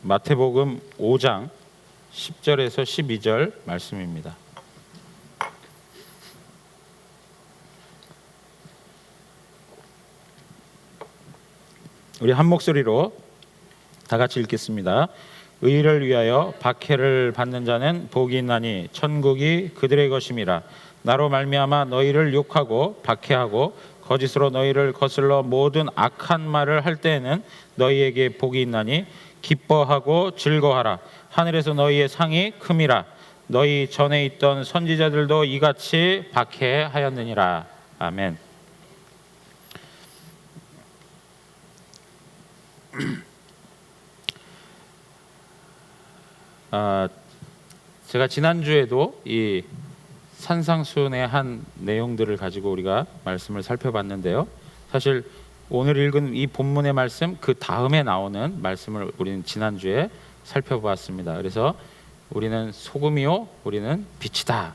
마태복음 5장 10절에서 12절 말씀입니다. 우리 한 목소리로 다 같이 읽겠습니다. 의를 위하여 박해를 받는 자는 복이 있나니 천국이 그들의 것임이라. 나로 말미암아 너희를 욕하고 박해하고 거짓으로 너희를 거슬러 모든 악한 말을 할 때에는 너희에게 복이 있나니 기뻐하고 즐거워하라. 하늘에서 너희의 상이 큼이라. 너희 전에 있던 선지자들도 이같이 박해하였느니라. 아멘. 제가 지난주에도 이 산상수훈의 한 내용들을 가지고 우리가 말씀을 살펴봤는데요. 사실 오늘 읽은 이 본문의 말씀 그 다음에 나오는 말씀을 우리는 지난주에 살펴보았습니다. 그래서 우리는 소금이요 우리는 빛이다.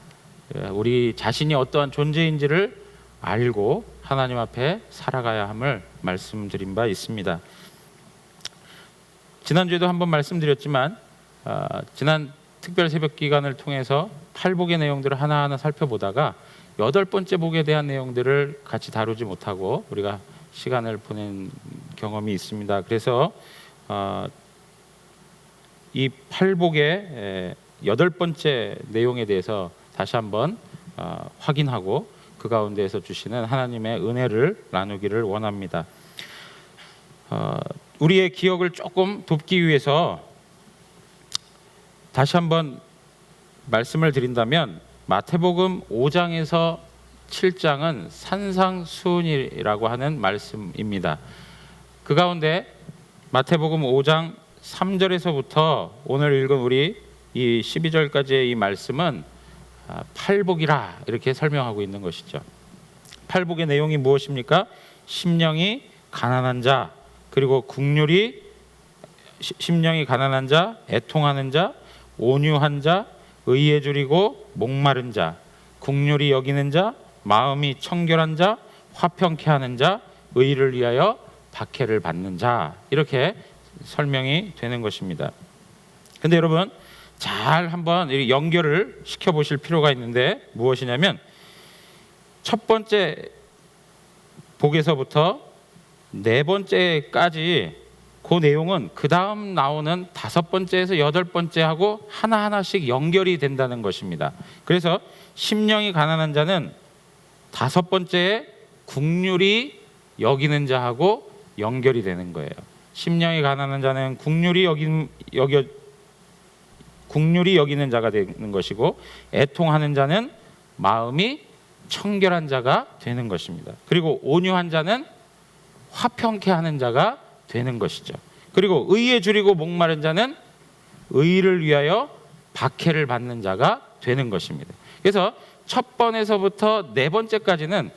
우리 자신이 어떠한 존재인지를 알고 하나님 앞에 살아가야 함을 말씀드린 바 있습니다. 지난주에도 한번 말씀드렸지만 지난 특별 새벽 기간을 통해서 팔복의 내용들을 하나하나 살펴보다가 8번째 복에 대한 내용들을 같이 다루지 못하고 우리가 시간을 보낸 경험이 있습니다. 그래서 이 팔복의 8번째 내용에 대해서 다시 한번 확인하고 그 가운데에서 주시는 하나님의 은혜를 나누기를 원합니다. 우리의 기억을 조금 돕기 위해서 다시 한번 말씀을 드린다면 마태복음 5장에서 7장은 산상수훈이라고 하는 말씀입니다. 그 가운데 마태복음 5장 3절에서부터 오늘 읽은 우리 이 12절까지의 이 말씀은 팔복이라 이렇게 설명하고 있는 것이죠. 팔복의 내용이 무엇입니까? 심령이 가난한 자, 그리고 심령이 가난한 자, 애통하는 자, 온유한 자, 의에 줄이고 목마른 자, 국률이 여기는 자, 마음이 청결한 자, 화평케 하는 자, 의를 위하여 박해를 받는 자, 이렇게 설명이 되는 것입니다. 근데 여러분 잘 한번 연결을 시켜보실 필요가 있는데 무엇이냐면 첫 번째 복에서부터 네 번째까지 그 내용은 그 다음 나오는 5번째에서 8번째하고 하나하나씩 연결이 된다는 것입니다. 그래서 심령이 가난한 자는 5번째에 국률이 여기는 자하고 연결이 되는 거예요. 심령이 가난한 자는 국률이 여기는 자가 되는 것이고, 애통하는 자는 마음이 청결한 자가 되는 것입니다. 그리고 온유한 자는 화평케 하는 자가 되는 것이죠. 그리고 의에 줄이고 목마른 자는 의를 위하여 박해를 받는 자가 되는 것입니다. 그래서 첫 번에서부터 네 번째까지는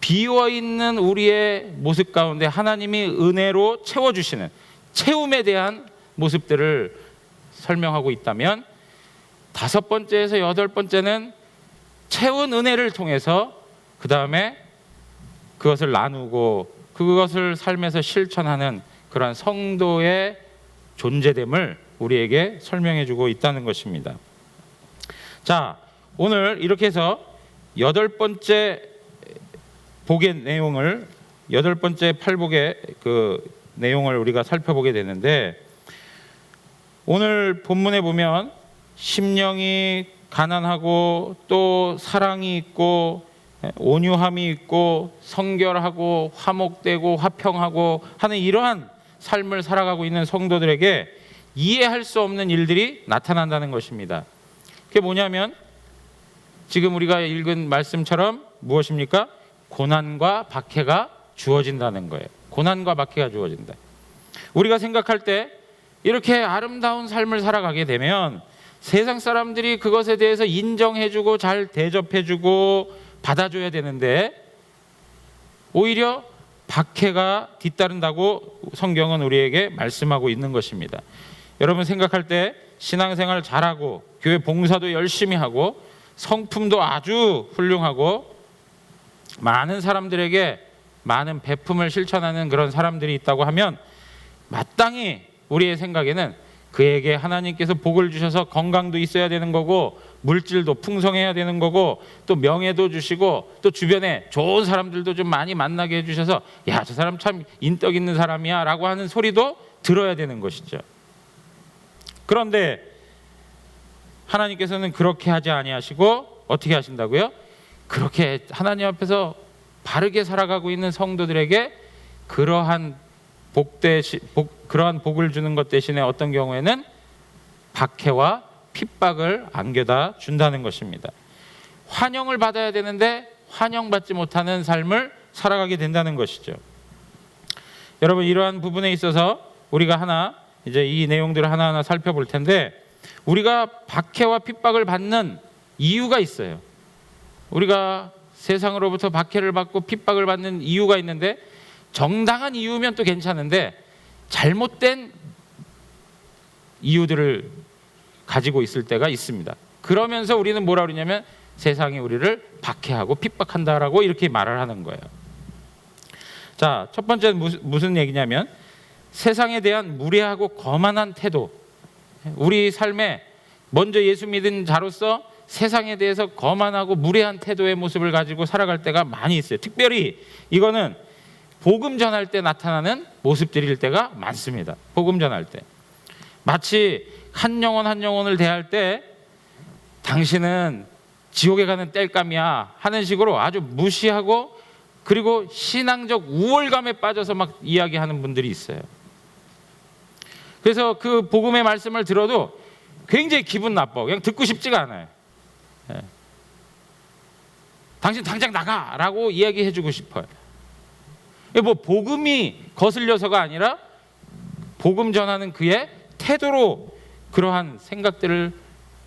비어있는 우리의 모습 가운데 하나님이 은혜로 채워주시는 채움에 대한 모습들을 설명하고 있다면 5번째에서 8번째는 채운 은혜를 통해서 그 다음에 그것을 나누고 그것을 삶에서 실천하는 그러한 성도의 존재됨을 우리에게 설명해주고 있다는 것입니다. 자, 오늘 이렇게 해서 8번째 복의 내용을 8번째 팔복의 그 내용을 우리가 살펴보게 되는데, 오늘 본문에 보면 심령이 가난하고 또 사랑이 있고 온유함이 있고 성결하고 화목되고 화평하고 하는 이러한 삶을 살아가고 있는 성도들에게 이해할 수 없는 일들이 나타난다는 것입니다. 그게 뭐냐면 지금 우리가 읽은 말씀처럼 무엇입니까? 고난과 박해가 주어진다는 거예요. 고난과 박해가 주어진다. 우리가 생각할 때 이렇게 아름다운 삶을 살아가게 되면 세상 사람들이 그것에 대해서 인정해주고 잘 대접해주고 받아줘야 되는데 오히려 박해가 뒤따른다고 성경은 우리에게 말씀하고 있는 것입니다. 여러분 생각할 때 신앙생활 잘하고 교회 봉사도 열심히 하고 성품도 아주 훌륭하고 많은 사람들에게 많은 베품을 실천하는 그런 사람들이 있다고 하면 마땅히 우리의 생각에는 그에게 하나님께서 복을 주셔서 건강도 있어야 되는 거고 물질도 풍성해야 되는 거고 또 명예도 주시고 또 주변에 좋은 사람들도 좀 많이 만나게 해주셔서 야, 저 사람 참 인덕 있는 사람이야 라고 하는 소리도 들어야 되는 것이죠. 그런데 하나님께서는 그렇게 하지 아니하시고 어떻게 하신다고요? 그렇게 하나님 앞에서 바르게 살아가고 있는 성도들에게 그러한 그러한 복을 주는 것 대신에 어떤 경우에는 박해와 핍박을 안겨다 준다는 것입니다. 환영을 받아야 되는데 환영받지 못하는 삶을 살아가게 된다는 것이죠. 여러분, 이러한 부분에 있어서 우리가 이제 이 내용들을 하나하나 살펴볼 텐데, 우리가 박해와 핍박을 받는 이유가 있어요. 우리가 세상으로부터 박해를 받고 핍박을 받는 이유가 있는데, 정당한 이유면 또 괜찮은데 잘못된 이유들을 가지고 있을 때가 있습니다. 그러면서 우리는 뭐라 그러냐면 세상이 우리를 박해하고 핍박한다라고 이렇게 말을 하는 거예요. 자, 첫 번째는 무슨 얘기냐면 세상에 대한 무례하고 거만한 태도. 우리 삶에 먼저 예수 믿은 자로서 세상에 대해서 거만하고 무례한 태도의 모습을 가지고 살아갈 때가 많이 있어요. 특별히 이거는 복음 전할 때 나타나는 모습들일 때가 많습니다. 복음 전할 때 마치 한 영혼을 대할 때 당신은 지옥에 가는 땔감이야 하는 식으로 아주 무시하고 그리고 신앙적 우월감에 빠져서 막 이야기하는 분들이 있어요. 그래서 그 복음의 말씀을 들어도 굉장히 기분 나빠. 그냥 듣고 싶지가 않아요. 당신 당장 나가라고 이야기해주고 싶어요. 뭐 복음이 거슬려서가 아니라 복음 전하는 그의 태도로 그러한 생각들을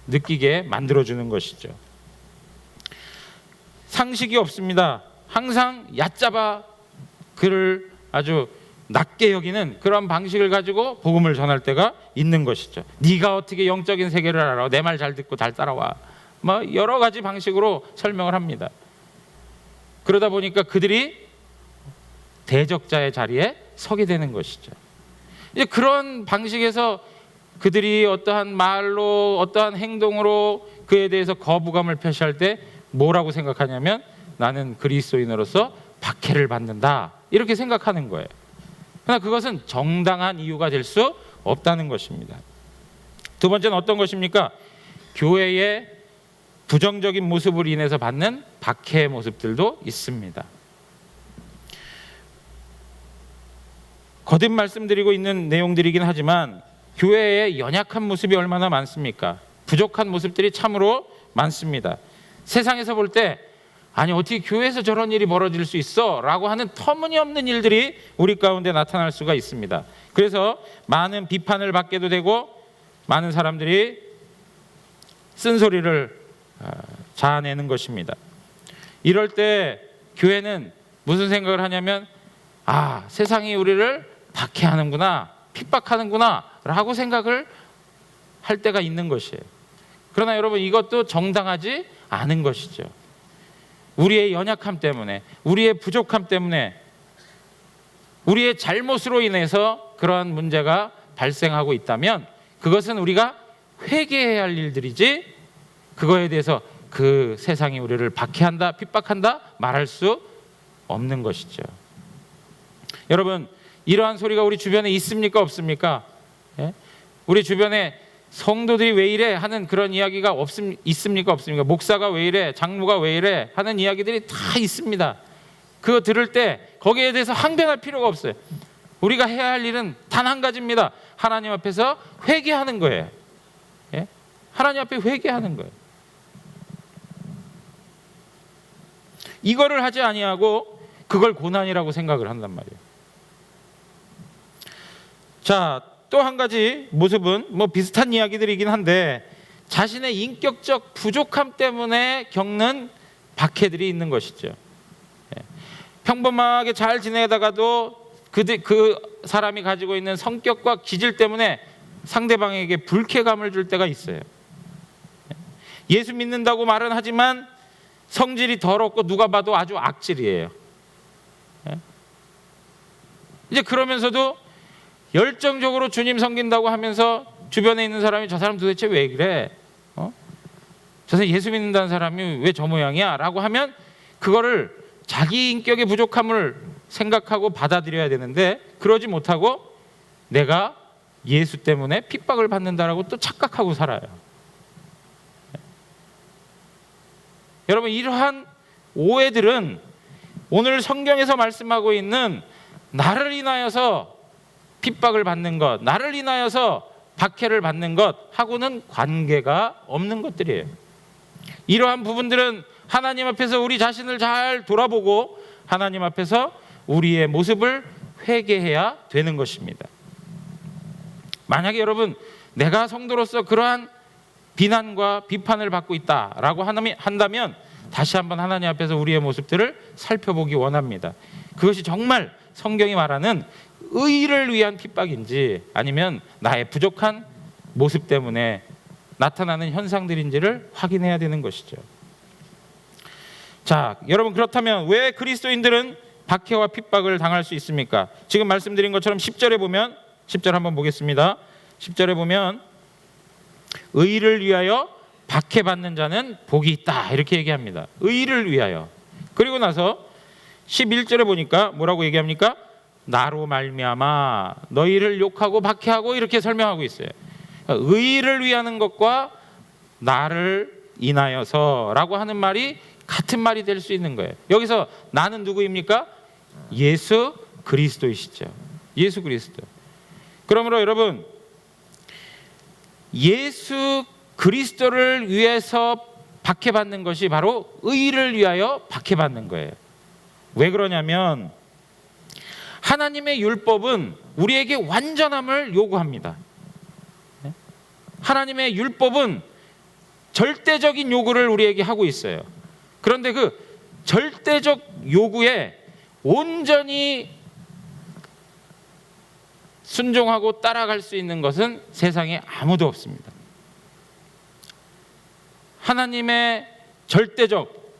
느끼게 만들어주는 것이죠. 상식이 없습니다. 항상 얕잡아 그를 아주 낮게 여기는 그런 방식을 가지고 복음을 전할 때가 있는 것이죠. 네가 어떻게 영적인 세계를 알아? 내 말 잘 듣고 잘 따라와. 뭐 여러 가지 방식으로 설명을 합니다. 그러다 보니까 그들이 대적자의 자리에 서게 되는 것이죠. 이제 그런 방식에서 그들이 어떠한 말로 어떠한 행동으로 그에 대해서 거부감을 표시할 때 뭐라고 생각하냐면 나는 그리스도인으로서 박해를 받는다 이렇게 생각하는 거예요. 그러나 그것은 정당한 이유가 될 수 없다는 것입니다. 두 번째는 어떤 것입니까? 교회의 부정적인 모습으로 인해서 받는 박해의 모습들도 있습니다. 거듭 말씀드리고 있는 내용들이긴 하지만 교회의 연약한 모습이 얼마나 많습니까? 부족한 모습들이 참으로 많습니다. 세상에서 볼 때 아니 어떻게 교회에서 저런 일이 벌어질 수 있어? 라고 하는 터무니없는 일들이 우리 가운데 나타날 수가 있습니다. 그래서 많은 비판을 받게도 되고 많은 사람들이 쓴소리를 자아내는 것입니다. 이럴 때 교회는 무슨 생각을 하냐면 세상이 우리를 박해하는구나, 핍박하는구나 라고 생각을 할 때가 있는 것이에요. 그러나 여러분 이것도 정당하지 않은 것이죠. 우리의 연약함 때문에, 우리의 부족함 때문에, 우리의 잘못으로 인해서 그러한 문제가 발생하고 있다면 그것은 우리가 회개해야 할 일들이지 그거에 대해서 그 세상이 우리를 박해한다, 핍박한다 말할 수 없는 것이죠. 여러분 이러한 소리가 우리 주변에 있습니까? 없습니까? 우리 주변에 성도들이 왜 이래 하는 그런 이야기가 있습니까? 없습니까? 목사가 왜 이래? 장로가 왜 이래? 하는 이야기들이 다 있습니다. 그거 들을 때 거기에 대해서 항변할 필요가 없어요. 우리가 해야 할 일은 단 한 가지입니다. 하나님 앞에서 회개하는 거예요. 하나님 앞에 회개하는 거예요. 이거를 하지 아니하고 그걸 고난이라고 생각을 한단 말이에요. 자, 또 한 가지 모습은 뭐 비슷한 이야기들이긴 한데 자신의 인격적 부족함 때문에 겪는 박해들이 있는 것이죠. 평범하게 잘 지내다가도 그 사람이 가지고 있는 성격과 기질 때문에 상대방에게 불쾌감을 줄 때가 있어요. 예수 믿는다고 말은 하지만 성질이 더럽고 누가 봐도 아주 악질이에요. 이제 그러면서도 열정적으로 주님 섬긴다고 하면서 주변에 있는 사람이 저 사람 도대체 왜 그래? 저 사람 예수 믿는다는 사람이 왜 저 모양이야? 라고 하면 그거를 자기 인격의 부족함을 생각하고 받아들여야 되는데 그러지 못하고 내가 예수 때문에 핍박을 받는다라고 또 착각하고 살아요. 여러분, 이러한 오해들은 오늘 성경에서 말씀하고 있는 나를 인하여서 핍박을 받는 것, 나를 인하여서 박해를 받는 것하고는 관계가 없는 것들이에요. 이러한 부분들은 하나님 앞에서 우리 자신을 잘 돌아보고 하나님 앞에서 우리의 모습을 회개해야 되는 것입니다. 만약에 여러분, 내가 성도로서 그러한 비난과 비판을 받고 있다라고 한다면 다시 한번 하나님 앞에서 우리의 모습들을 살펴보기 원합니다. 그것이 정말 성경이 말하는 의를 위한 핍박인지 아니면 나의 부족한 모습 때문에 나타나는 현상들인지를 확인해야 되는 것이죠. 자, 여러분, 그렇다면 왜 그리스도인들은 박해와 핍박을 당할 수 있습니까? 지금 말씀드린 것처럼 10절에 보면, 10절 한번 보겠습니다. 10절에 보면 의를 위하여 박해받는 자는 복이 있다, 이렇게 얘기합니다. 의를 위하여. 그리고 나서 11절에 보니까 뭐라고 얘기합니까? 나로 말미암아 너희를 욕하고 박해하고, 이렇게 설명하고 있어요. 의를 위하는 것과 나를 인하여서 라고 하는 말이 같은 말이 될 수 있는 거예요. 여기서 나는 누구입니까? 예수 그리스도이시죠. 예수 그리스도. 그러므로 여러분, 예수 그리스도를 위해서 박해받는 것이 바로 의를 위하여 박해받는 거예요. 왜 그러냐면 하나님의 율법은 우리에게 완전함을 요구합니다. 하나님의 율법은 절대적인 요구를 우리에게 하고 있어요. 그런데 그 절대적 요구에 온전히 순종하고 따라갈 수 있는 것은 세상에 아무도 없습니다. 하나님의 절대적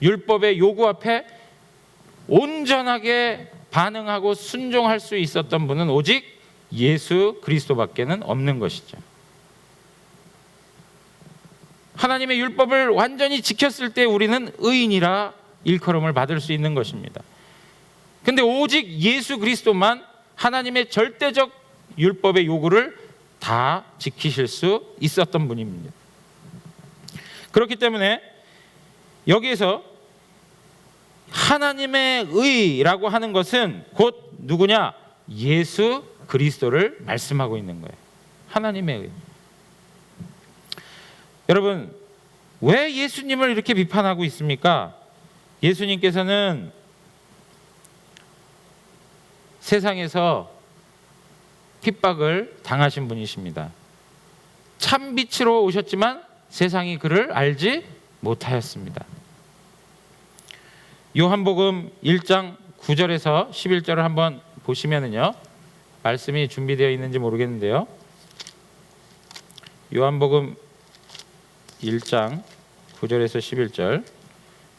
율법의 요구 앞에 온전하게 반응하고 순종할 수 있었던 분은 오직 예수 그리스도밖에는 없는 것이죠. 하나님의 율법을 완전히 지켰을 때 우리는 의인이라 일컬음을 받을 수 있는 것입니다. 근데 오직 예수 그리스도만 하나님의 절대적 율법의 요구를 다 지키실 수 있었던 분입니다. 그렇기 때문에 여기에서 하나님의 의라고 하는 것은 곧 누구냐? 예수 그리스도를 말씀하고 있는 거예요. 하나님의 의. 여러분, 왜 예수님을 이렇게 비판하고 있습니까? 예수님께서는 세상에서 핍박을 당하신 분이십니다. 참 빛으로 오셨지만 세상이 그를 알지 못하였습니다. 요한복음 1장 9절에서 11절을 한번 보시면은요, 말씀이 준비되어 있는지 모르겠는데요, 요한복음 1장 9절에서 11절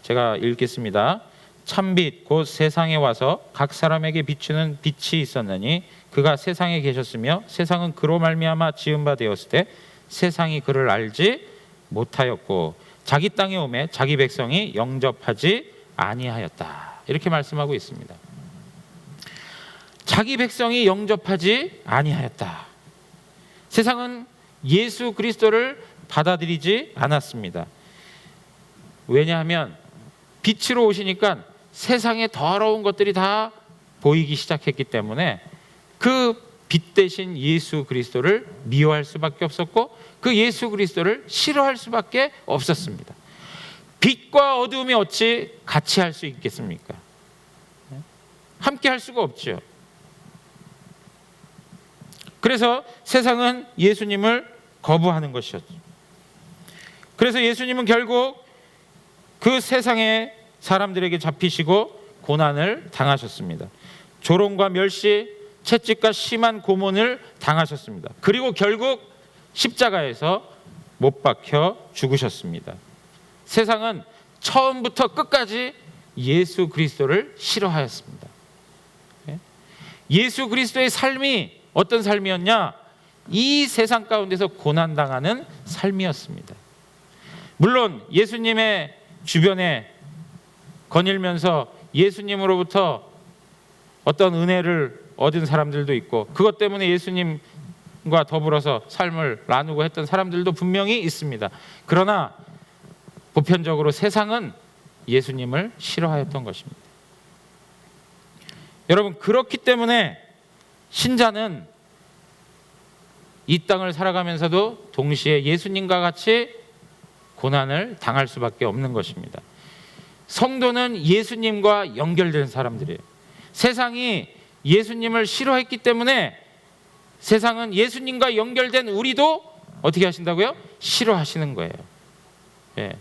제가 읽겠습니다. 참빛 곧 세상에 와서 각 사람에게 비추는 빛이 있었느니 그가 세상에 계셨으며 세상은 그로 말미암아 지은 바 되었을 때 세상이 그를 알지 못하였고 자기 땅에 오매 자기 백성이 영접하지 아니하였다, 이렇게 말씀하고 있습니다. 자기 백성이 영접하지 아니하였다. 세상은 예수 그리스도를 받아들이지 않았습니다. 왜냐하면 빛으로 오시니까 세상의 더러운 것들이 다 보이기 시작했기 때문에 그 빛 대신 예수 그리스도를 미워할 수밖에 없었고 그 예수 그리스도를 싫어할 수밖에 없었습니다. 빛과 어두움이 어찌 같이 할 수 있겠습니까? 함께 할 수가 없죠. 그래서 세상은 예수님을 거부하는 것이었죠. 그래서 예수님은 결국 그 세상의 사람들에게 잡히시고 고난을 당하셨습니다. 조롱과 멸시, 채찍과 심한 고문을 당하셨습니다. 그리고 결국 십자가에서 못 박혀 죽으셨습니다. 세상은 처음부터 끝까지 예수 그리스도를 싫어하였습니다. 예수 그리스도의 삶이 어떤 삶이었냐? 이 세상 가운데서 고난당하는 삶이었습니다. 물론 예수님의 주변에 거닐면서 예수님으로부터 어떤 은혜를 얻은 사람들도 있고, 그것 때문에 예수님과 더불어서 삶을 나누고 했던 사람들도 분명히 있습니다. 그러나 보편적으로 세상은 예수님을 싫어하였던 것입니다. 여러분, 그렇기 때문에 신자는 이 땅을 살아가면서도 동시에 예수님과 같이 고난을 당할 수밖에 없는 것입니다. 성도는 예수님과 연결된 사람들이에요. 세상이 예수님을 싫어했기 때문에 세상은 예수님과 연결된 우리도 어떻게 하신다고요? 싫어하시는 거예요. 예.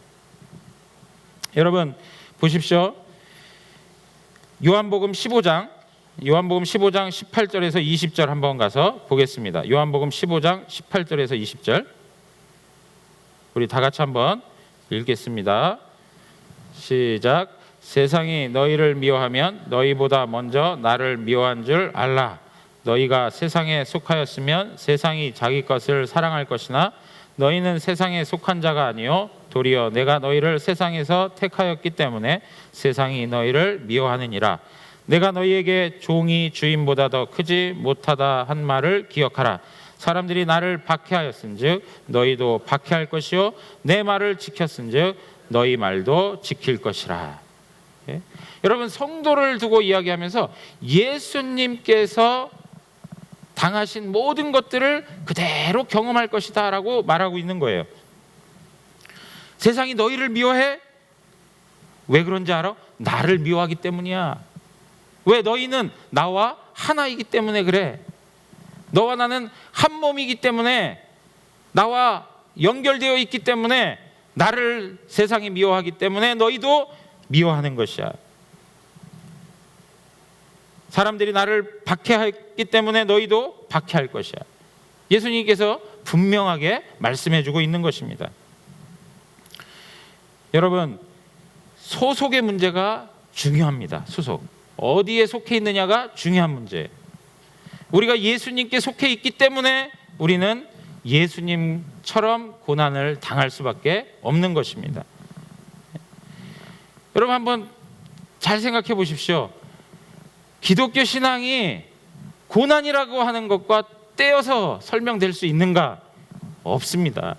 여러분 보십시오. 요한복음 15장 18절에서 20절 한번 가서 보겠습니다. 요한복음 15장 18절에서 20절 우리 다 같이 한번 읽겠습니다. 시작. 세상이 너희를 미워하면 너희보다 먼저 나를 미워한 줄 알라. 너희가 세상에 속하였으면 세상이 자기 것을 사랑할 것이나 너희는 세상에 속한 자가 아니요 도리어 내가 너희를 세상에서 택하였기 때문에 세상이 너희를 미워하느니라. 내가 너희에게 종이 주인보다 더 크지 못하다 한 말을 기억하라. 사람들이 나를 박해하였은즉 너희도 박해할 것이요 내 말을 지켰은즉 너희 말도 지킬 것이라. 예? 여러분, 성도를 두고 이야기하면서 예수님께서 당하신 모든 것들을 그대로 경험할 것이다 라고 말하고 있는 거예요. 세상이 너희를 미워해? 왜 그런지 알아? 나를 미워하기 때문이야. 왜? 너희는 나와 하나이기 때문에 그래. 너와 나는 한 몸이기 때문에, 나와 연결되어 있기 때문에 나를 세상이 미워하기 때문에 너희도 미워하는 것이야. 사람들이 나를 박해했기 때문에 너희도 박해할 것이야. 예수님께서 분명하게 말씀해주고 있는 것입니다. 여러분, 소속의 문제가 중요합니다. 소속. 어디에 속해 있느냐가 중요한 문제예요. 우리가 예수님께 속해 있기 때문에 우리는 예수님처럼 고난을 당할 수밖에 없는 것입니다. 여러분, 한번 잘 생각해 보십시오. 기독교 신앙이 고난이라고 하는 것과 떼어서 설명될 수 있는가? 없습니다.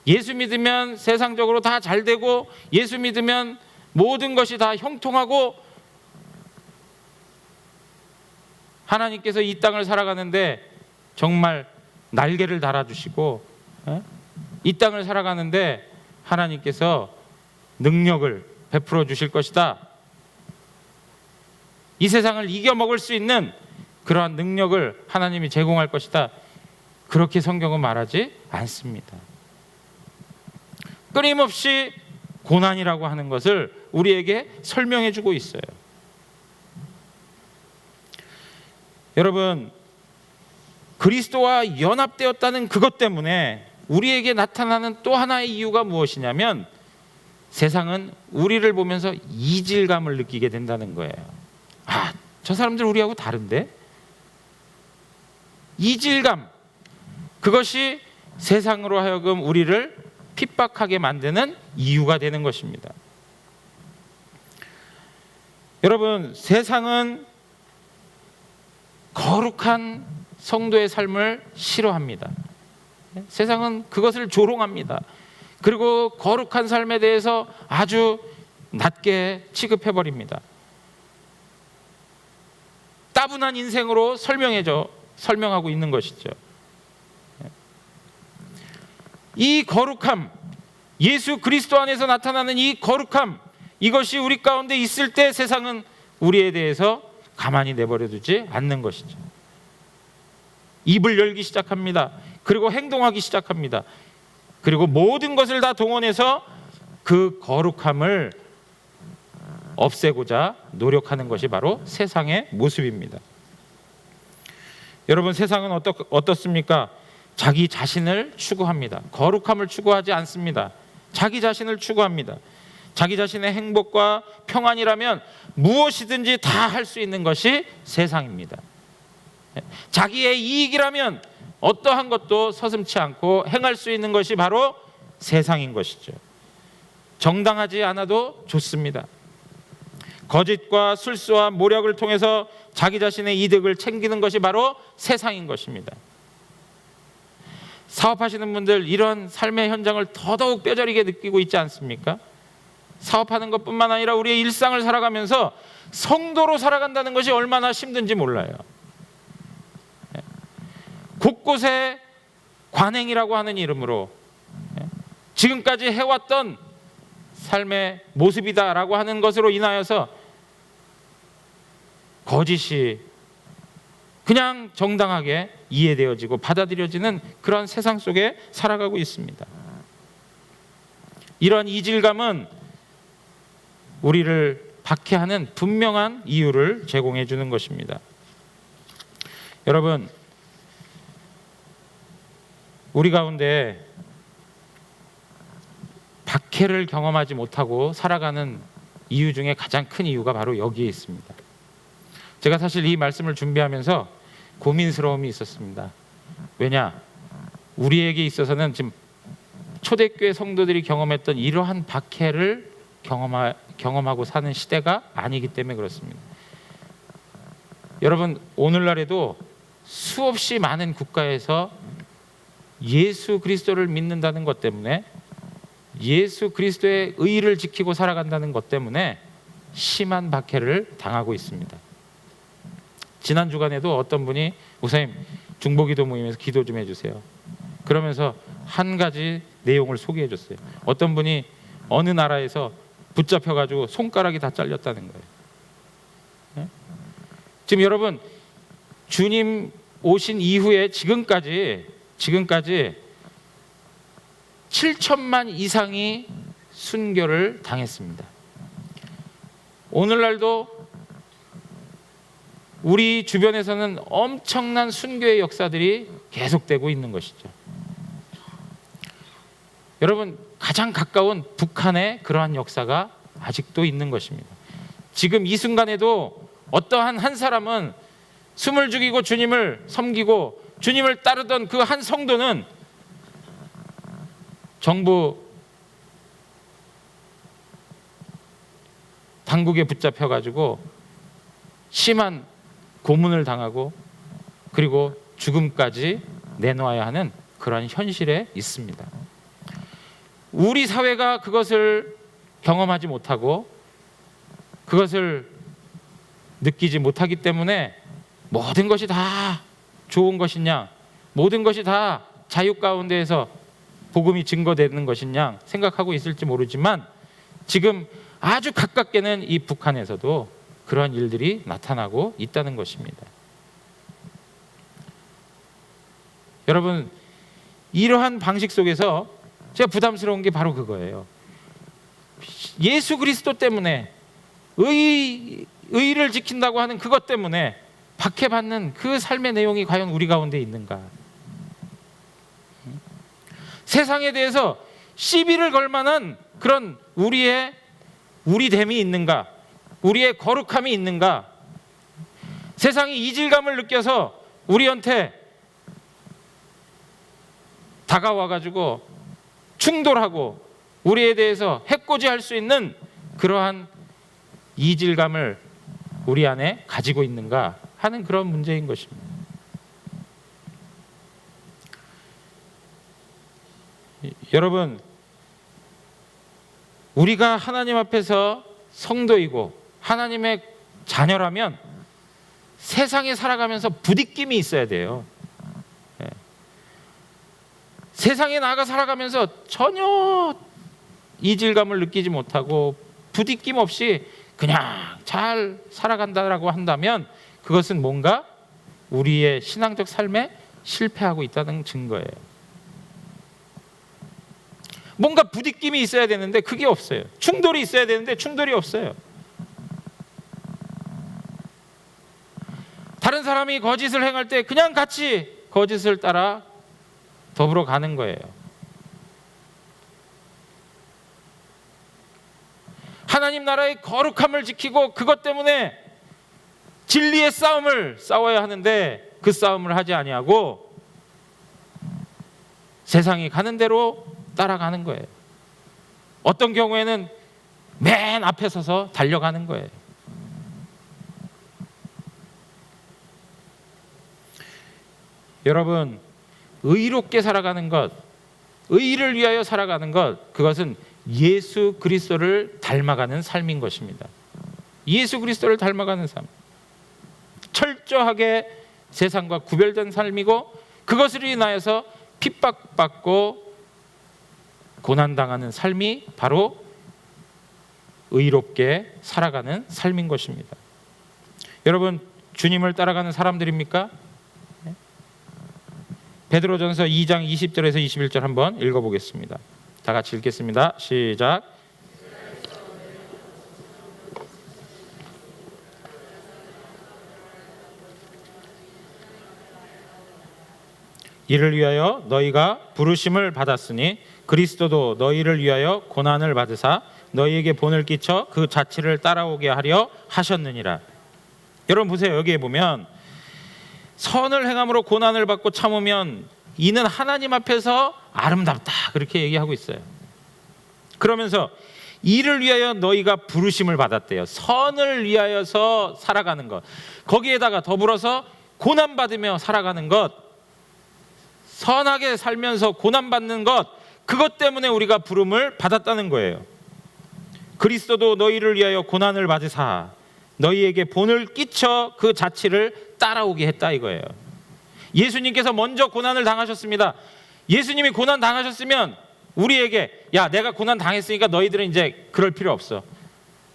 예수 믿으면 세상적으로 다 잘 되고, 예수 믿으면 모든 것이 다 형통하고, 하나님께서 이 땅을 살아가는데 정말 날개를 달아주시고, 이 땅을 살아가는데 하나님께서 능력을 베풀어 주실 것이다. 이 세상을 이겨먹을 수 있는 그러한 능력을 하나님이 제공할 것이다. 그렇게 성경은 말하지 않습니다. 끊임없이 고난이라고 하는 것을 우리에게 설명해 주고 있어요. 여러분, 그리스도와 연합되었다는 그것 때문에 우리에게 나타나는 또 하나의 이유가 무엇이냐면, 세상은 우리를 보면서 이질감을 느끼게 된다는 거예요. 아, 저 사람들 우리하고 다른데? 이질감, 그것이 세상으로 하여금 우리를 핍박하게 만드는 이유가 되는 것입니다. 여러분, 세상은 거룩한 성도의 삶을 싫어합니다. 세상은 그것을 조롱합니다. 그리고 거룩한 삶에 대해서 아주 낮게 취급해버립니다. 따분한 인생으로 설명하고 있는 것이죠. 이 거룩함, 예수 그리스도 안에서 나타나는 이 거룩함, 이것이 우리 가운데 있을 때 세상은 우리에 대해서 가만히 내버려 두지 않는 것이죠. 입을 열기 시작합니다. 그리고 행동하기 시작합니다. 그리고 모든 것을 다 동원해서 그 거룩함을 없애고자 노력하는 것이 바로 세상의 모습입니다. 여러분, 세상은 어떻습니까? 자기 자신을 추구합니다. 거룩함을 추구하지 않습니다. 자기 자신을 추구합니다. 자기 자신의 행복과 평안이라면 무엇이든지 다 할 수 있는 것이 세상입니다. 자기의 이익이라면 어떠한 것도 서슴지 않고 행할 수 있는 것이 바로 세상인 것이죠. 정당하지 않아도 좋습니다. 거짓과 술수와 모략을 통해서 자기 자신의 이득을 챙기는 것이 바로 세상인 것입니다. 사업하시는 분들 이런 삶의 현장을 더더욱 뼈저리게 느끼고 있지 않습니까? 사업하는 것뿐만 아니라 우리의 일상을 살아가면서 성도로 살아간다는 것이 얼마나 힘든지 몰라요. 곳곳에 관행이라고 하는 이름으로 지금까지 해왔던 삶의 모습이다라고 하는 것으로 인하여서 거짓이 그냥 정당하게 이해되어지고 받아들여지는 그런 세상 속에 살아가고 있습니다. 이런 이질감은 우리를 박해하는 분명한 이유를 제공해 주는 것입니다. 여러분, 우리 가운데 박해를 경험하지 못하고 살아가는 이유 중에 가장 큰 이유가 바로 여기에 있습니다. 제가 사실 이 말씀을 준비하면서 고민스러움이 있었습니다. 왜냐? 우리에게 있어서는 지금 초대교회 성도들이 경험했던 이러한 박해를 경험하고 사는 시대가 아니기 때문에 그렇습니다. 여러분, 오늘날에도 수없이 많은 국가에서 예수 그리스도를 믿는다는 것 때문에, 예수 그리스도의 의를 지키고 살아간다는 것 때문에 심한 박해를 당하고 있습니다. 지난 주간에도 어떤 분이 목사님 중보기도 모임에서 기도 좀 해주세요. 그러면서 한 가지 내용을 소개해 줬어요. 어떤 분이 어느 나라에서 붙잡혀가지고 손가락이 다 잘렸다는 거예요. 네? 지금 여러분, 주님 오신 이후에 지금까지 7천만 이상이 순교를 당했습니다. 오늘날도 우리 주변에서는 엄청난 순교의 역사들이 계속되고 있는 것이죠. 여러분, 가장 가까운 북한의 그러한 역사가 아직도 있는 것입니다. 지금 이 순간에도 어떠한 한 사람은 숨을 죽이고 주님을 섬기고 주님을 따르던 그 한 성도는 정부 당국에 붙잡혀가지고 심한 고문을 당하고 그리고 죽음까지 내놓아야 하는 그러한 현실에 있습니다. 우리 사회가 그것을 경험하지 못하고 그것을 느끼지 못하기 때문에 모든 것이 다 좋은 것이냐, 모든 것이 다 자유 가운데에서 복음이 증거되는 것이냐 생각하고 있을지 모르지만 지금 아주 가깝게는 이 북한에서도 그러한 일들이 나타나고 있다는 것입니다. 여러분, 이러한 방식 속에서 제가 부담스러운 게 바로 그거예요. 예수 그리스도 때문에 의를 지킨다고 하는 그것 때문에 박해받는 그 삶의 내용이 과연 우리 가운데 있는가? 세상에 대해서 시비를 걸 만한 그런 우리됨이 있는가? 우리의 거룩함이 있는가? 세상이 이질감을 느껴서 우리한테 다가와가지고 충돌하고 우리에 대해서 해코지할 수 있는 그러한 이질감을 우리 안에 가지고 있는가 하는 그런 문제인 것입니다. 여러분, 우리가 하나님 앞에서 성도이고 하나님의 자녀라면 세상에 살아가면서 부딪힘이 있어야 돼요. 세상에 나가 살아가면서 전혀 이질감을 느끼지 못하고 부딪힘 없이 그냥 잘 살아간다라고 한다면 그것은 뭔가 우리의 신앙적 삶에 실패하고 있다는 증거예요. 뭔가 부딪힘이 있어야 되는데 그게 없어요. 충돌이 있어야 되는데 충돌이 없어요. 다른 사람이 거짓을 행할 때 그냥 같이 거짓을 따라 더불어 가는 거예요. 하나님 나라의 거룩함을 지키고 그것 때문에 진리의 싸움을 싸워야 하는데 그 싸움을 하지 아니하고 세상이 가는 대로 따라가는 거예요. 어떤 경우에는 맨 앞에 서서 달려가는 거예요. 여러분, 의롭게 살아가는 것, 의를 위하여 살아가는 것, 그것은 예수 그리스도를 닮아가는 삶인 것입니다. 예수 그리스도를 닮아가는 삶, 철저하게 세상과 구별된 삶이고, 그것을 인하여서 핍박받고 고난당하는 삶이 바로 의롭게 살아가는 삶인 것입니다. 여러분, 주님을 따라가는 사람들입니까? 베드로전서 2장 20절에서 21절 한번 읽어보겠습니다. 다 같이 읽겠습니다. 시작. 이를 위하여 너희가 부르심을 받았으니 그리스도도 너희를 위하여 고난을 받으사 너희에게 본을 끼쳐 그 자취를 따라오게 하려 하셨느니라. 여러분 보세요. 여기에 보면 선을 행함으로 고난을 받고 참으면 이는 하나님 앞에서 아름답다, 그렇게 얘기하고 있어요. 그러면서 이를 위하여 너희가 부르심을 받았대요. 선을 위하여서 살아가는 것, 거기에다가 더불어서 고난받으며 살아가는 것, 선하게 살면서 고난받는 것, 그것 때문에 우리가 부름을 받았다는 거예요. 그리스도도 너희를 위하여 고난을 받으사 너희에게 본을 끼쳐 그 자취를 따라오게 했다 이거예요. 예수님께서 먼저 고난을 당하셨습니다. 예수님이 고난 당하셨으면 우리에게 야, 내가 고난 당했으니까 너희들은 이제 그럴 필요 없어,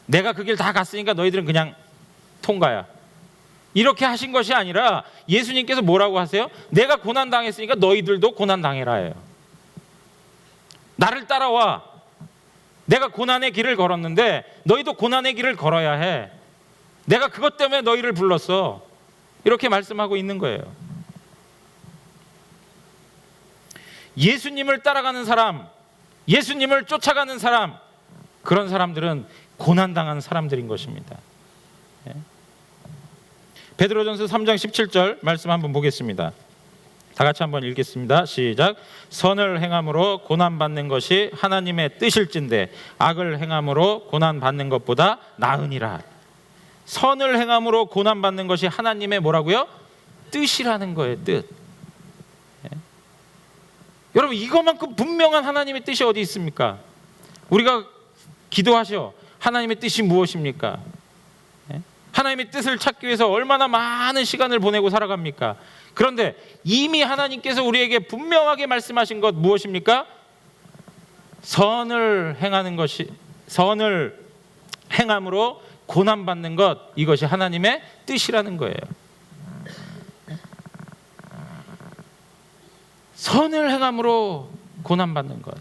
내가 그 길 다 갔으니까 너희들은 그냥 통과야, 이렇게 하신 것이 아니라 예수님께서 뭐라고 하세요? 내가 고난 당했으니까 너희들도 고난 당해라 해요. 나를 따라와. 내가 고난의 길을 걸었는데 너희도 고난의 길을 걸어야 해. 내가 그것 때문에 너희를 불렀어. 이렇게 말씀하고 있는 거예요. 예수님을 따라가는 사람, 예수님을 쫓아가는 사람, 그런 사람들은 고난당한 사람들인 것입니다. 베드로전서 3장 17절 말씀 한번 보겠습니다. 다 같이 한번 읽겠습니다. 시작. 선을 행함으로 고난받는 것이 하나님의 뜻일진데 악을 행함으로 고난받는 것보다 나으니라. 선을 행함으로 고난받는 것이 하나님의 뭐라고요? 뜻이라는 거예요. 뜻. 여러분, 이것만큼 분명한 하나님의 뜻이 어디 있습니까? 우리가 기도하셔. 하나님의 뜻이 무엇입니까? 하나님의 뜻을 찾기 위해서 얼마나 많은 시간을 보내고 살아갑니까? 그런데 이미 하나님께서 우리에게 분명하게 말씀하신 것 무엇입니까? 선을 행하는 것이, 선을 행함으로 고난받는 것, 이것이 하나님의 뜻이라는 거예요. 선을 행함으로 고난받는 것.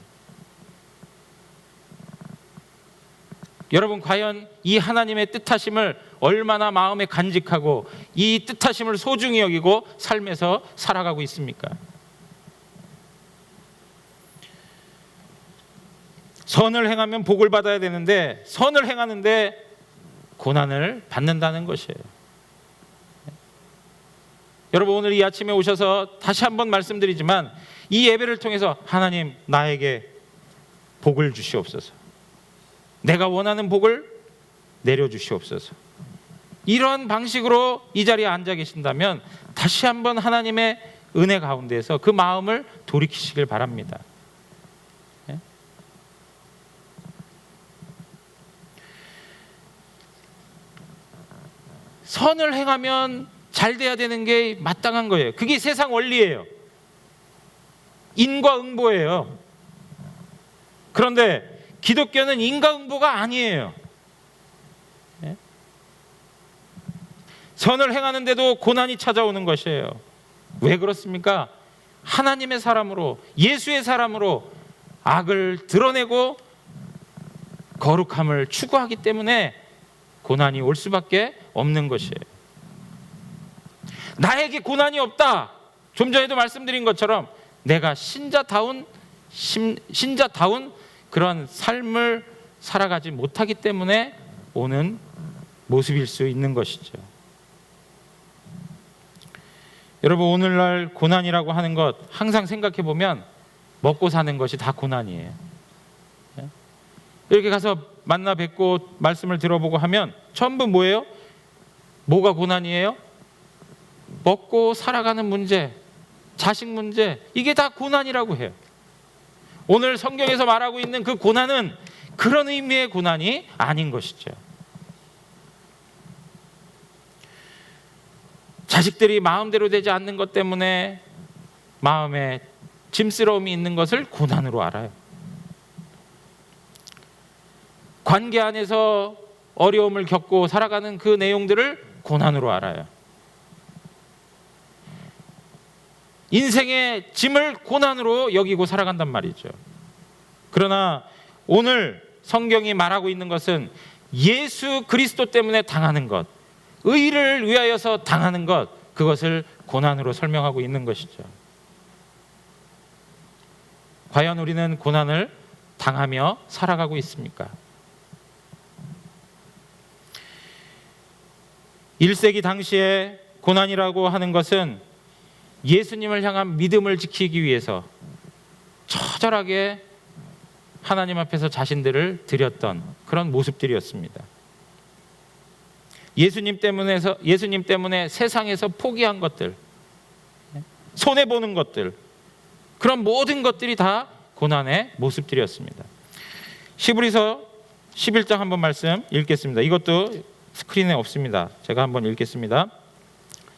여러분, 과연 이 하나님의 뜻하심을 얼마나 마음에 간직하고 이 뜻하심을 소중히 여기고 삶에서 살아가고 있습니까? 선을 행하면 복을 받아야 되는데 선을 행하는데 고난을 받는다는 것이에요. 여러분, 오늘 이 아침에 오셔서 다시 한번 말씀드리지만 이 예배를 통해서 하나님, 나에게 복을 주시옵소서, 내가 원하는 복을 내려주시옵소서, 이런 방식으로 이 자리에 앉아 계신다면 다시 한번 하나님의 은혜 가운데에서 그 마음을 돌이키시길 바랍니다. 선을 행하면 잘 돼야 되는 게 마땅한 거예요. 그게 세상 원리예요. 인과응보예요. 그런데 기독교는 인과응보가 아니에요. 선을 행하는데도 고난이 찾아오는 것이에요. 왜 그렇습니까? 하나님의 사람으로, 예수의 사람으로 악을 드러내고 거룩함을 추구하기 때문에 고난이 올 수밖에 없는 것이에요. 나에게 고난이 없다. 좀 전에도 말씀드린 것처럼 내가 신자다운 그런 삶을 살아가지 못하기 때문에 오는 모습일 수 있는 것이죠. 여러분, 오늘날 고난이라고 하는 것 항상 생각해 보면 먹고 사는 것이 다 고난이에요. 이렇게 가서 만나 뵙고 말씀을 들어보고 하면 전부 뭐예요? 뭐가 고난이에요? 먹고 살아가는 문제, 자식 문제, 이게 다 고난이라고 해요. 오늘 성경에서 말하고 있는 그 고난은 그런 의미의 고난이 아닌 것이죠. 자식들이 마음대로 되지 않는 것 때문에 마음에 짐스러움이 있는 것을 고난으로 알아요. 관계 안에서 어려움을 겪고 살아가는 그 내용들을 고난으로 알아요. 인생의 짐을 고난으로 여기고 살아간단 말이죠. 그러나 오늘 성경이 말하고 있는 것은 예수 그리스도 때문에 당하는 것, 의를 위하여서 당하는 것, 그것을 고난으로 설명하고 있는 것이죠. 과연 우리는 고난을 당하며 살아가고 있습니까? 1세기 당시에 고난이라고 하는 것은 예수님을 향한 믿음을 지키기 위해서 처절하게 하나님 앞에서 자신들을 드렸던 그런 모습들이었습니다. 예수님 때문에 세상에서 포기한 것들, 손해보는 것들, 그런 모든 것들이 다 고난의 모습들이었습니다. 히브리서 11장 한번 말씀 읽겠습니다. 이것도 스크린에 없습니다. 제가 한번 읽겠습니다.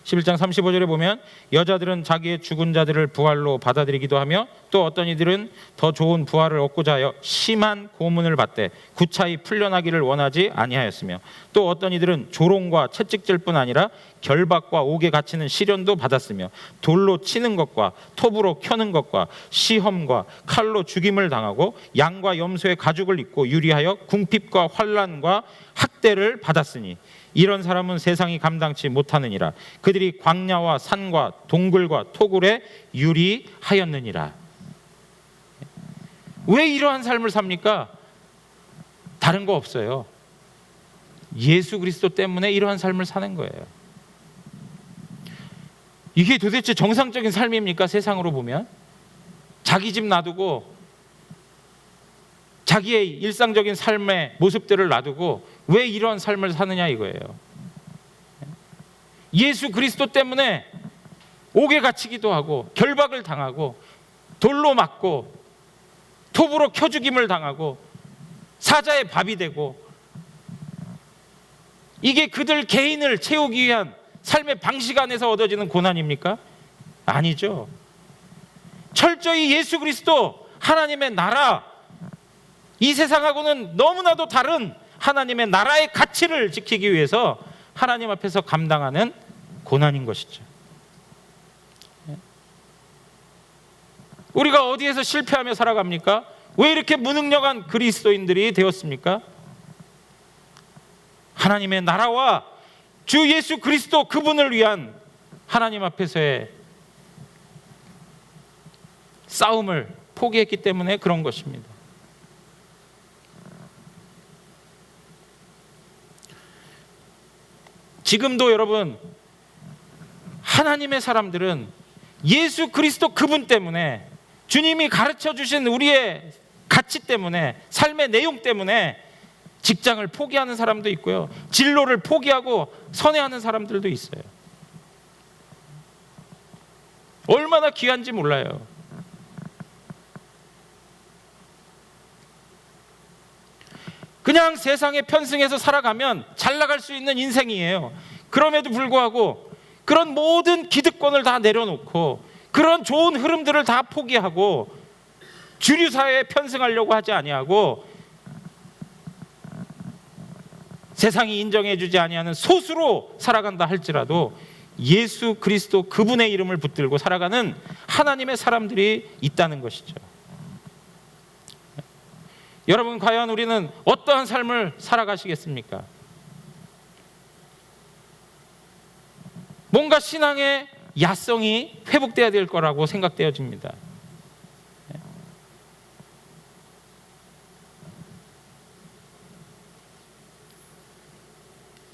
11장 35절에 보면 여자들은 자기의 죽은 자들을 부활로 받아들이기도 하며 또 어떤 이들은 더 좋은 부활을 얻고자 하여 심한 고문을 받되 구차히 풀려나기를 원하지 아니하였으며 또 어떤 이들은 조롱과 채찍질뿐 아니라 결박과 옥에 갇히는 시련도 받았으며 돌로 치는 것과 톱으로 켜는 것과 시험과 칼로 죽임을 당하고 양과 염소의 가죽을 입고 유리하여 궁핍과 환난과 학대를 받았으니 이런 사람은 세상이 감당치 못하느니라. 그들이 광야와 산과 동굴과 토굴에 유리하였느니라. 왜 이러한 삶을 삽니까? 다른 거 없어요. 예수 그리스도 때문에 이러한 삶을 사는 거예요. 이게 도대체 정상적인 삶입니까? 세상으로 보면 자기 집 놔두고 자기의 일상적인 삶의 모습들을 놔두고 왜 이런 삶을 사느냐 이거예요. 예수 그리스도 때문에 옥에 갇히기도 하고 결박을 당하고 돌로 맞고 톱으로 켜 죽임을 당하고 사자의 밥이 되고, 이게 그들 개인을 채우기 위한 삶의 방식 안에서 얻어지는 고난입니까? 아니죠. 철저히 예수 그리스도 하나님의 나라, 이 세상하고는 너무나도 다른 하나님의 나라의 가치를 지키기 위해서 하나님 앞에서 감당하는 고난인 것이죠. 우리가 어디에서 실패하며 살아갑니까? 왜 이렇게 무능력한 그리스도인들이 되었습니까? 하나님의 나라와 주 예수 그리스도 그분을 위한 하나님 앞에서의 싸움을 포기했기 때문에 그런 것입니다. 지금도 여러분, 하나님의 사람들은 예수 그리스도 그분 때문에, 주님이 가르쳐 주신 우리의 가치 때문에, 삶의 내용 때문에 직장을 포기하는 사람도 있고요, 진로를 포기하고 선회하는 사람들도 있어요. 얼마나 귀한지 몰라요. 그냥 세상에 편승해서 살아가면 잘 나갈 수 있는 인생이에요. 그럼에도 불구하고 그런 모든 기득권을 다 내려놓고 그런 좋은 흐름들을 다 포기하고 주류 사회에 편승하려고 하지 아니하고 세상이 인정해주지 아니하는 소수로 살아간다 할지라도 예수 그리스도 그분의 이름을 붙들고 살아가는 하나님의 사람들이 있다는 것이죠. 여러분, 과연 우리는 어떠한 삶을 살아가시겠습니까? 뭔가 신앙의 야성이 회복돼야 될 거라고 생각되어집니다.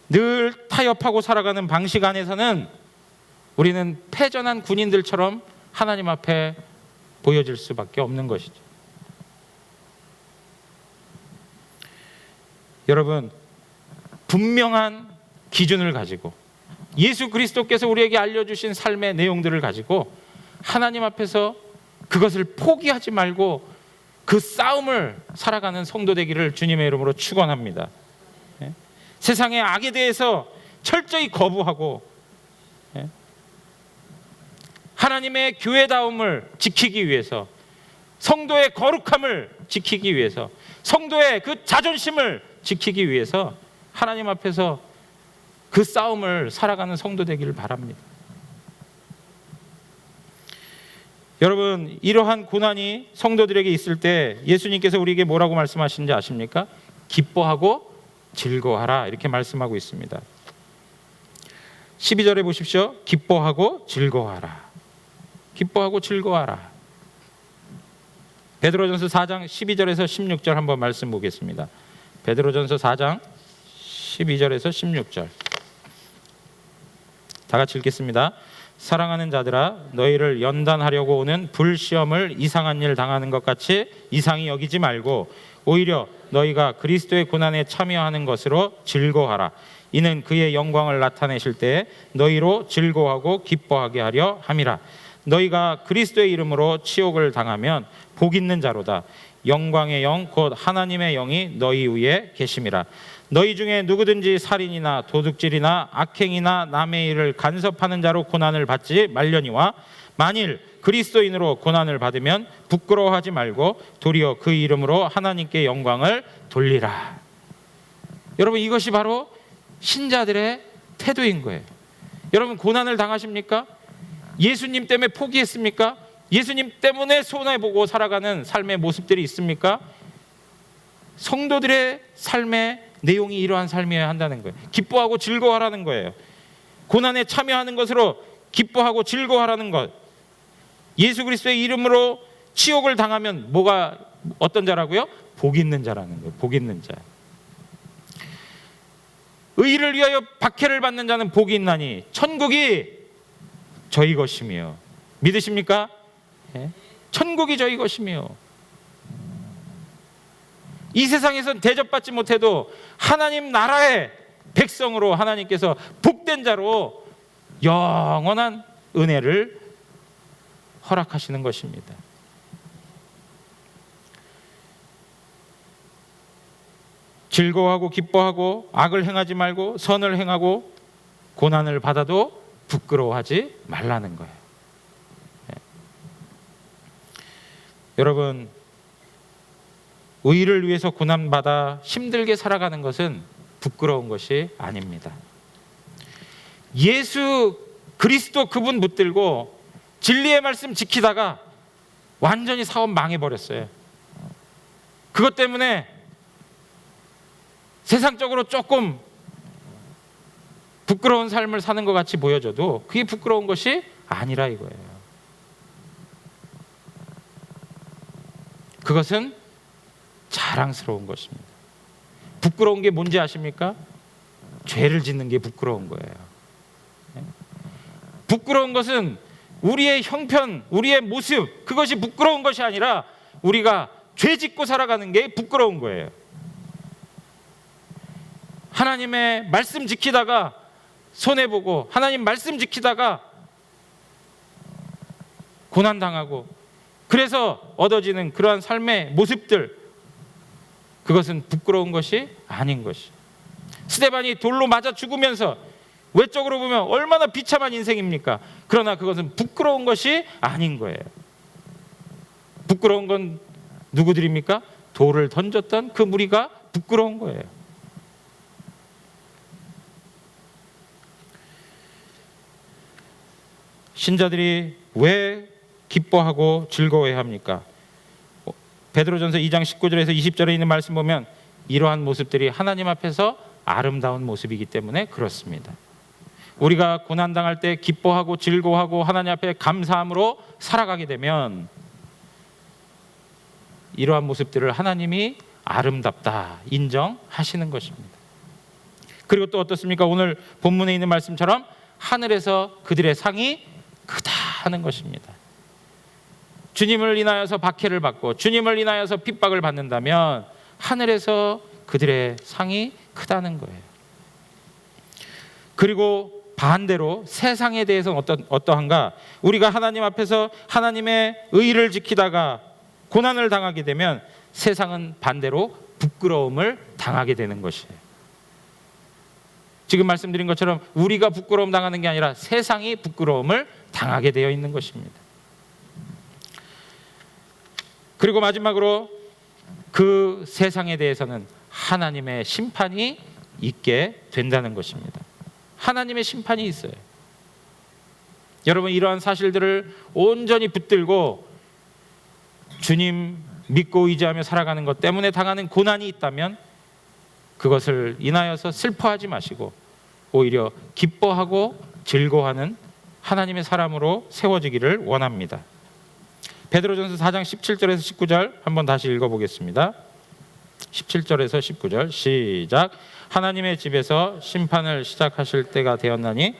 늘 타협하고 살아가는 방식 안에서는 우리는 패전한 군인들처럼 하나님 앞에 보여질 수밖에 없는 것이죠. 여러분, 분명한 기준을 가지고 예수 그리스도께서 우리에게 알려주신 삶의 내용들을 가지고 하나님 앞에서 그것을 포기하지 말고 그 싸움을 살아가는 성도 되기를 주님의 이름으로 축원합니다. 세상의 악에 대해서 철저히 거부하고 하나님의 교회다움을 지키기 위해서, 성도의 거룩함을 지키기 위해서, 성도의 그 자존심을 지키기 위해서 하나님 앞에서 그 싸움을 살아가는 성도 되기를 바랍니다. 여러분, 이러한 고난이 성도들에게 있을 때 예수님께서 우리에게 뭐라고 말씀하시는지 아십니까? 기뻐하고 즐거워하라, 이렇게 말씀하고 있습니다. 12절에 보십시오. 기뻐하고 즐거워하라. 기뻐하고 즐거워하라. 베드로전서 4장 12절에서 16절 한번 말씀 보겠습니다. 베드로전서 4장 12절에서 16절 다 같이 읽겠습니다. 사랑하는 자들아, 너희를 연단하려고 오는 불시험을 이상한 일 당하는 것 같이 이상히 여기지 말고 오히려 너희가 그리스도의 고난에 참여하는 것으로 즐거워하라. 이는 그의 영광을 나타내실 때에 너희로 즐거워하고 기뻐하게 하려 함이라. 너희가 그리스도의 이름으로 치욕을 당하면 복 있는 자로다. 영광의 영 곧 하나님의 영이 너희 위에 계심이라. 너희 중에 누구든지 살인이나 도둑질이나 악행이나 남의 일을 간섭하는 자로 고난을 받지 말려니와 만일 그리스도인으로 고난을 받으면 부끄러워하지 말고 도리어 그 이름으로 하나님께 영광을 돌리라. 여러분, 이것이 바로 신자들의 태도인 거예요. 여러분, 고난을 당하십니까? 예수님 때문에 포기했습니까? 예수님 때문에 손해보고 살아가는 삶의 모습들이 있습니까? 성도들의 삶의 내용이 이러한 삶이어야 한다는 거예요. 기뻐하고 즐거워하라는 거예요. 고난에 참여하는 것으로 기뻐하고 즐거워하라는 것. 예수 그리스도의 이름으로 치욕을 당하면 뭐가 어떤 자라고요? 복 있는 자라는 거예요. 복 있는 자. 의를 위하여 박해를 받는 자는 복이 있나니 천국이 저희 것이며. 믿으십니까? 천국이 저희 것이며. 이 세상에선 대접받지 못해도 하나님 나라의 백성으로 하나님께서 복된 자로 영원한 은혜를 허락하시는 것입니다. 즐거워하고 기뻐하고 악을 행하지 말고 선을 행하고 고난을 받아도 부끄러워하지 말라는 거예요. 여러분, 의를 위해서 고난받아 힘들게 살아가는 것은 부끄러운 것이 아닙니다. 예수 그리스도 그분 붙들고 진리의 말씀 지키다가 완전히 사업 망해버렸어요. 그것 때문에 세상적으로 조금 부끄러운 삶을 사는 것 같이 보여져도 그게 부끄러운 것이 아니라 이거예요. 그것은 자랑스러운 것입니다. 부끄러운 게 뭔지 아십니까? 죄를 짓는 게 부끄러운 거예요. 부끄러운 것은 우리의 형편, 우리의 모습, 그것이 부끄러운 것이 아니라 우리가 죄 짓고 살아가는 게 부끄러운 거예요. 하나님의 말씀 지키다가 손해보고 하나님 말씀 지키다가 고난당하고 그래서 얻어지는 그러한 삶의 모습들, 그것은 부끄러운 것이 아닌 것이. 스데반이 돌로 맞아 죽으면서 외적으로 보면 얼마나 비참한 인생입니까? 그러나 그것은 부끄러운 것이 아닌 거예요. 부끄러운 건 누구들입니까? 돌을 던졌던 그 무리가 부끄러운 거예요. 신자들이 왜 기뻐하고 즐거워해야 합니까? 베드로전서 2장 19절에서 20절에 있는 말씀 보면 이러한 모습들이 하나님 앞에서 아름다운 모습이기 때문에 그렇습니다. 우리가 고난당할 때 기뻐하고 즐거워하고 하나님 앞에 감사함으로 살아가게 되면 이러한 모습들을 하나님이 아름답다 인정하시는 것입니다. 그리고 또 어떻습니까? 오늘 본문에 있는 말씀처럼 하늘에서 그들의 상이 크다 하는 것입니다. 주님을 인하여서 박해를 받고 주님을 인하여서 핍박을 받는다면 하늘에서 그들의 상이 크다는 거예요. 그리고 반대로 세상에 대해서는 어떠한가? 우리가 하나님 앞에서 하나님의 의를 지키다가 고난을 당하게 되면 세상은 반대로 부끄러움을 당하게 되는 것이에요. 지금 말씀드린 것처럼 우리가 부끄러움 당하는 게 아니라 세상이 부끄러움을 당하게 되어 있는 것입니다. 그리고 마지막으로 그 세상에 대해서는 하나님의 심판이 있게 된다는 것입니다. 하나님의 심판이 있어요. 여러분, 이러한 사실들을 온전히 붙들고 주님 믿고 의지하며 살아가는 것 때문에 당하는 고난이 있다면 그것을 인하여서 슬퍼하지 마시고 오히려 기뻐하고 즐거워하는 하나님의 사람으로 세워지기를 원합니다. 베드로전서 4장 17절에서 19절 한번 다시 읽어보겠습니다. 17절에서 19절 시작. 하나님의 집에서 심판을 시작하실 때가 되었나니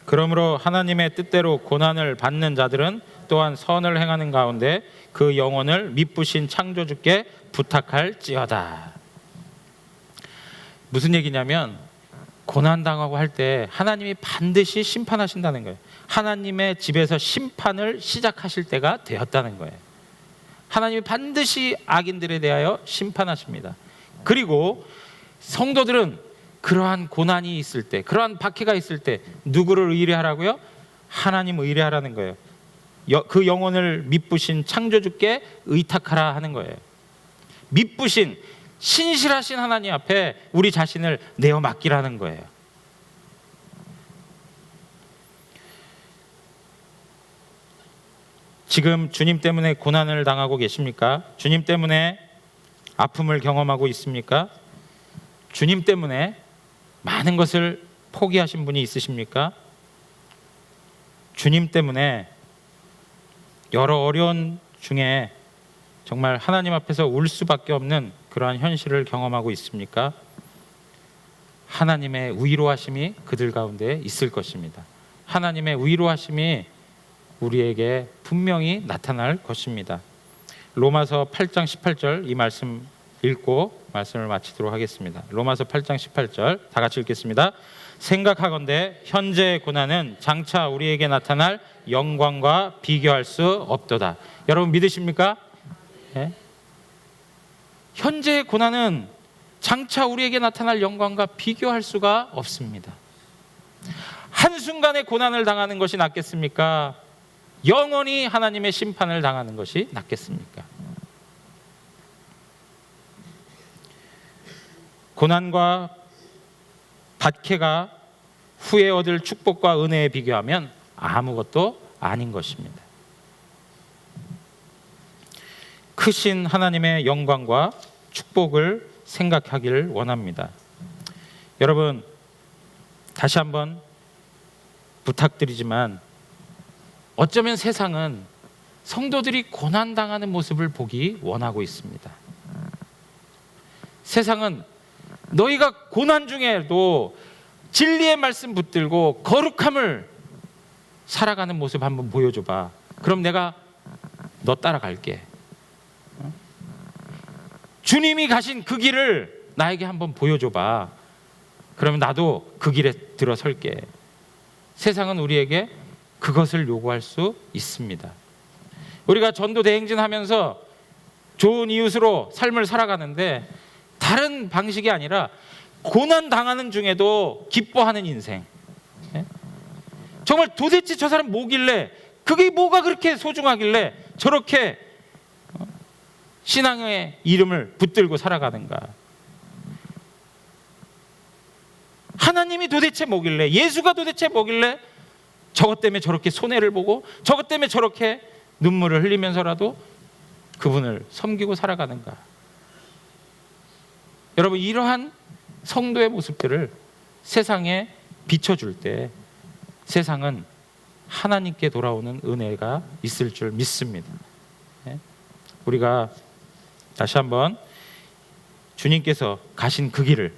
그러므로 하나님의 뜻대로 고난을 받는 자들은 또한 선을 행하는 가운데 그 영혼을 미쁘신 창조주께 부탁할지어다. 무슨 얘기냐면 고난당하고 할 때 하나님이 반드시 심판하신다는 거예요. 하나님의 집에서 심판을 시작하실 때가 되었다는 거예요. 하나님이 반드시 악인들에 대하여 심판하십니다. 그리고 성도들은 그러한 고난이 있을 때, 그러한 박해가 있을 때 누구를 의뢰하라고요? 하나님 의뢰하라는 거예요. 그 영혼을 미쁘신 창조주께 의탁하라 하는 거예요. 미쁘신 신실하신 하나님 앞에 우리 자신을 내어 맡기라는 거예요. 지금 주님 때문에 고난을 당하고 계십니까? 주님 때문에 아픔을 경험하고 있습니까? 주님 때문에 많은 것을 포기하신 분이 있으십니까? 주님 때문에 여러 어려운 중에 정말 하나님 앞에서 울 수밖에 없는 그러한 현실을 경험하고 있습니까? 하나님의 위로하심이 그들 가운데 있을 것입니다. 하나님의 위로하심이 우리에게 분명히 나타날 것입니다. 로마서 8장 18절 이 말씀 읽고 말씀을 마치도록 하겠습니다. 로마서 8장 18절 다 같이 읽겠습니다. 생각하건대 현재의 고난은 장차 우리에게 나타날 영광과 비교할 수 없도다. 여러분 믿으십니까? 네? 현재의 고난은 장차 우리에게 나타날 영광과 비교할 수가 없습니다. 한순간에 고난을 당하는 것이 낫겠습니까? 영원히 하나님의 심판을 당하는 것이 낫겠습니까? 고난과 박해가 후에 얻을 축복과 은혜에 비교하면 아무것도 아닌 것입니다. 크신 하나님의 영광과 축복을 생각하기를 원합니다. 여러분, 다시 한번 부탁드리지만 어쩌면 세상은 성도들이 고난당하는 모습을 보기 원하고 있습니다. 세상은 너희가 고난 중에도 진리의 말씀 붙들고 거룩함을 살아가는 모습 한번 보여줘봐. 그럼 내가 너 따라갈게. 주님이 가신 그 길을 나에게 한번 보여줘봐. 그러면 나도 그 길에 들어설게. 세상은 우리에게 그것을 요구할 수 있습니다. 우리가 전도 대행진하면서 좋은 이웃으로 삶을 살아가는데 다른 방식이 아니라 고난 당하는 중에도 기뻐하는 인생. 정말 도대체 저 사람 뭐길래, 그게 뭐가 그렇게 소중하길래 저렇게 신앙의 이름을 붙들고 살아가는가. 하나님이 도대체 뭐길래, 예수가 도대체 뭐길래 저것 때문에 저렇게 손해를 보고 저것 때문에 저렇게 눈물을 흘리면서라도 그분을 섬기고 살아가는가. 여러분, 이러한 성도의 모습들을 세상에 비춰줄 때 세상은 하나님께 돌아오는 은혜가 있을 줄 믿습니다. 우리가 다시 한번 주님께서 가신 그 길을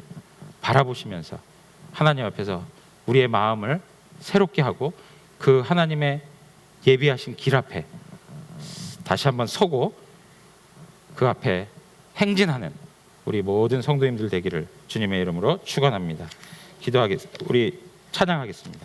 바라보시면서 하나님 앞에서 우리의 마음을 새롭게 하고 그 하나님의 예비하신 길 앞에 다시 한번 서고 그 앞에 행진하는 우리 모든 성도님들 되기를 주님의 이름으로 축원합니다. 우리 찬양하겠습니다.